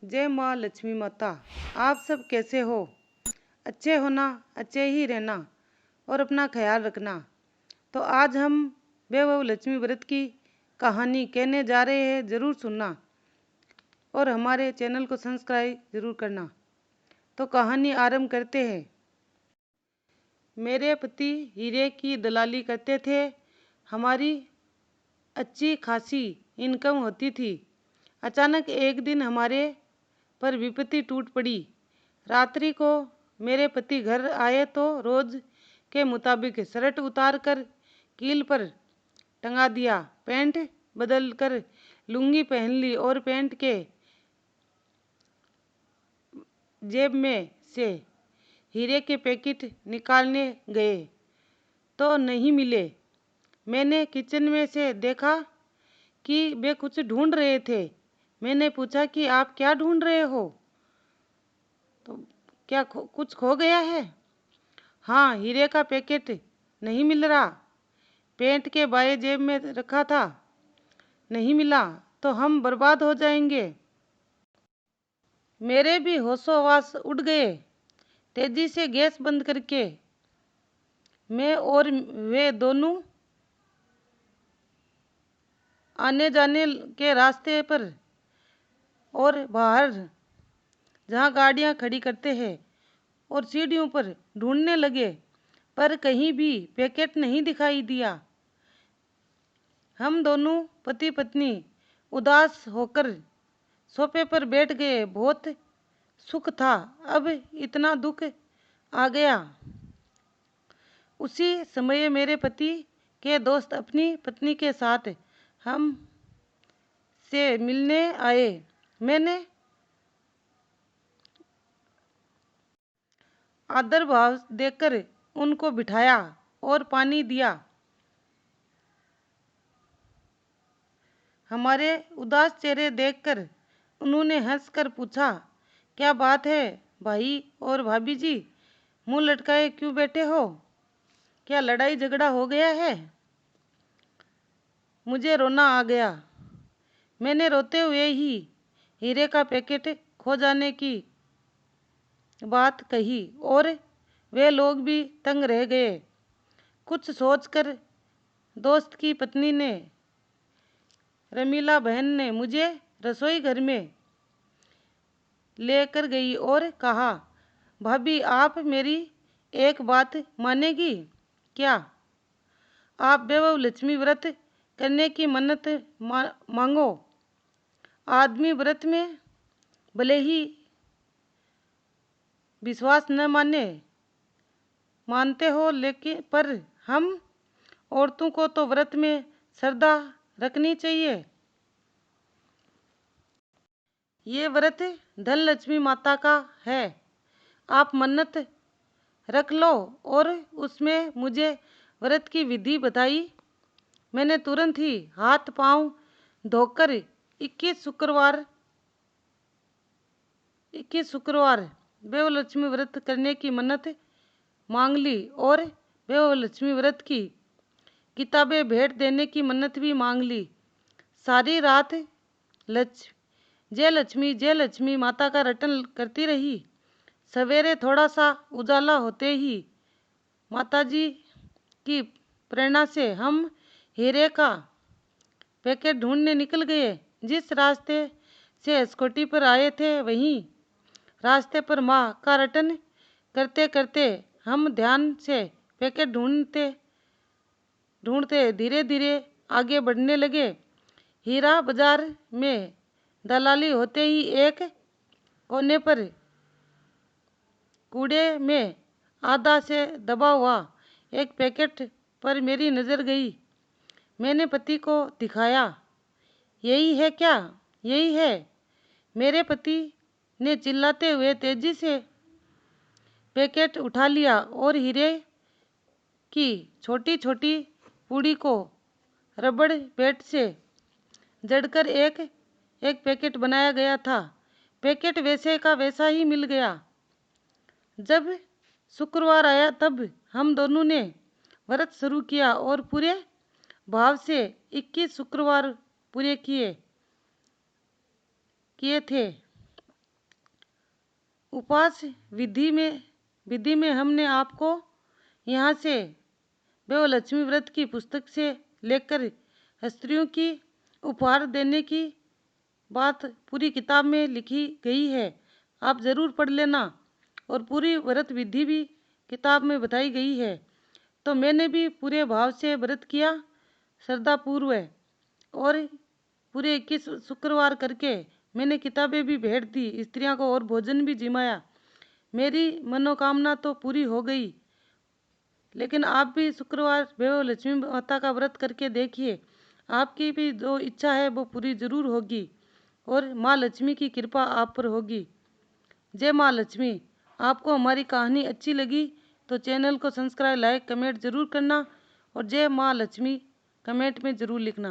जय माँ लक्ष्मी माता। आप सब कैसे हो? अच्छे होना, अच्छे ही रहना और अपना ख्याल रखना। तो आज हम वैभव लक्ष्मी व्रत की कहानी कहने जा रहे हैं, ज़रूर सुनना और हमारे चैनल को सब्सक्राइब ज़रूर करना। तो कहानी आरंभ करते हैं। मेरे पति हीरे की दलाली करते थे। हमारी अच्छी खासी इनकम होती थी। अचानक एक दिन हमारे पर विपत्ति टूट पड़ी। रात्रि को मेरे पति घर आए तो रोज के मुताबिक शर्ट उतार कर कील पर टंगा दिया, पैंट बदल कर लुंगी पहन ली और पैंट के जेब में से हीरे के पैकेट निकालने गए तो नहीं मिले। मैंने किचन में से देखा कि वे कुछ ढूंढ रहे थे। मैंने पूछा कि आप क्या ढूंढ रहे हो? तो क्या कुछ खो गया है? हाँ, हीरे का पैकेट नहीं मिल रहा। पैंट के बाएं जेब में रखा था, नहीं मिला तो हम बर्बाद हो जाएंगे। मेरे भी होशोहवास उड़ गए। तेजी से गैस बंद करके मैं और वे दोनों आने जाने के रास्ते पर और बाहर जहाँ गाड़ियाँ खड़ी करते हैं और सीढ़ियों पर ढूंढने लगे, पर कहीं भी पैकेट नहीं दिखाई दिया। हम दोनों पति पत्नी उदास होकर सोफे पर बैठ गए। बहुत सुख था, अब इतना दुख आ गया। उसी समय मेरे पति के दोस्त अपनी पत्नी के साथ हम से मिलने आए। मैंने आदर भाव देकर उनको बिठाया और पानी दिया। हमारे उदास चेहरे देखकर उन्होंने हंसकर पूछा, क्या बात है भाई और भाभी जी, मुंह लटकाए क्यों बैठे हो? क्या लड़ाई झगड़ा हो गया है? मुझे रोना आ गया। मैंने रोते हुए ही हीरे का पैकेट खो जाने की बात कही और वे लोग भी तंग रह गए। कुछ सोचकर दोस्त की पत्नी ने, रमीला बहन ने, मुझे रसोई घर में लेकर गई और कहा, भाभी आप मेरी एक बात मानेगी क्या? आप वैभव लक्ष्मी व्रत करने की मन्नत मांगो। आदमी व्रत में भले ही विश्वास न मानते हो, लेकिन पर हम औरतों को तो व्रत में श्रद्धा रखनी चाहिए। ये व्रत धन लक्ष्मी माता का है। आप मन्नत रख लो। और उसमें मुझे व्रत की विधि बताई। मैंने तुरंत ही हाथ पांव धोकर 21 शुक्रवार वैभव लक्ष्मी व्रत करने की मन्नत मांग ली और वैभव लक्ष्मी व्रत की किताबें भेंट देने की मन्नत भी मांग ली। सारी रात जय लक्ष्मी माता का रटन करती रही। सवेरे थोड़ा सा उजाला होते ही माताजी की प्रेरणा से हम हीरे का पैकेट ढूंढने निकल गए। जिस रास्ते से स्कूटी पर आए थे वहीं रास्ते पर माँ का रटन करते करते हम ध्यान से पैकेट ढूंढते धीरे धीरे आगे बढ़ने लगे। हीरा बाजार में दलाली होते ही एक कोने पर कूड़े में आधा से दबा हुआ एक पैकेट पर मेरी नज़र गई। मैंने पति को दिखाया। यही है क्या? यही है। मेरे पति ने चिल्लाते हुए तेजी से पैकेट उठा लिया और हीरे की छोटी छोटी पूड़ी को रबड़ बैंड से जड़कर एक पैकेट बनाया गया था। पैकेट वैसे का वैसा ही मिल गया। जब शुक्रवार आया तब हम दोनों ने व्रत शुरू किया और पूरे भाव से 21 शुक्रवार पूरे किए थे। उपवास विधि में हमने आपको यहाँ से देवलक्ष्मी व्रत की पुस्तक से लेकर स्त्रियों की उपहार देने की बात पूरी किताब में लिखी गई है। आप ज़रूर पढ़ लेना। और पूरी व्रत विधि भी किताब में बताई गई है। तो मैंने भी पूरे भाव से व्रत किया, श्रद्धापूर्व, और पूरे 21 शुक्रवार करके मैंने किताबें भी भेंट दी स्त्रियों को और भोजन भी जिमाया। मेरी मनोकामना तो पूरी हो गई। लेकिन आप भी शुक्रवार वैभव लक्ष्मी माता का व्रत करके देखिए, आपकी भी जो इच्छा है वो पूरी जरूर होगी और माँ लक्ष्मी की कृपा आप पर होगी। जय माँ लक्ष्मी। आपको हमारी कहानी अच्छी लगी तो चैनल को सब्सक्राइब, लाइक, कमेंट जरूर करना और जय माँ लक्ष्मी कमेंट में ज़रूर लिखना।